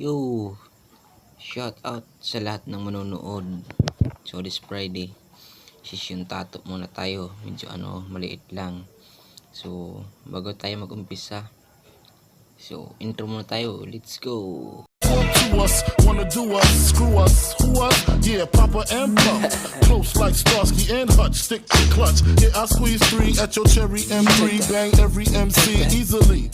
Yo, shout out sa lahat ng manonood. So this Friday, session tato muna tayo. Medyo maliit lang. So bago tayo mag-umpisa, so intro muna tayo. Let's go. To us, wanna do us, screw us, who us? Yeah, Papa and Pump. Close like Starsky and Hutch, stick to clutch. Yeah, I squeeze 3 at your cherry M3, bang every MC easily.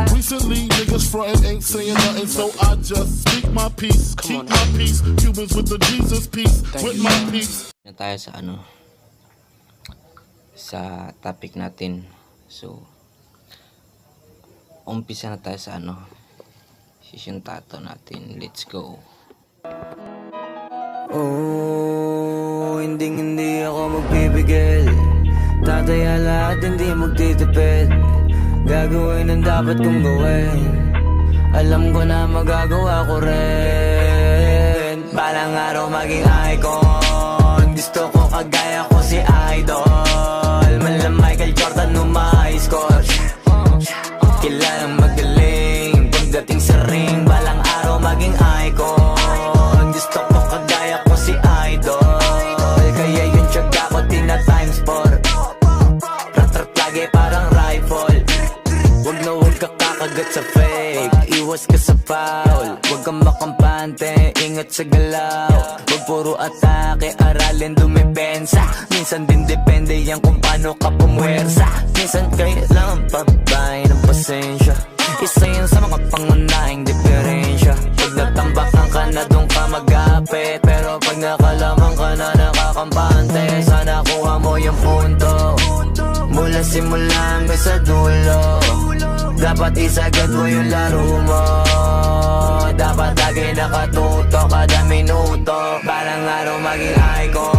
Recently, niggas frontin' ain't saying nothing, so I just speak my peace, keep my peace. Cubans with the Jesus peace, with my peace. Na tayo sa sa topic natin. So umpisa na tayo sa session tato natin. Let's go. Oh, hindi ako magpipigil. Tataya lahat, hindi magtitipid. Gagawin ang dapat kong gawin. Alam ko na magagawa ko rin. Balang araw maging icon. Gusto ko kagaya ko si Idol. Mala Michael Jordan nung ma-high score. Kilalang magaling. Pagdating sa ring, balang araw maging icon. Gusto ko kagaya ko si Idol. Kaya yun tiyaga ko tina-times 4. Rat-rat lagi parang rifle. Huwag ka kakagat sa fake. Iwas ka sa foul. Huwag kang makampante, ingat sa galaw. Huwag puro atake, aralin dumipensa. Minsan din depende yan kung paano ka pumwersa. Minsan kailangan pabay ng pasensya. Isa yan sa mga pangunahing diferensya. Pag natambakan ka na doon ka mag-apit, pero pag nakalaman ka na nakakampante, sana kuha mo yung punto. Mula simula hanggang sa dulo, dapat isagad mo yung laro mo. Dapat lagi nakatuto kada minuto. Balang araw maging icon.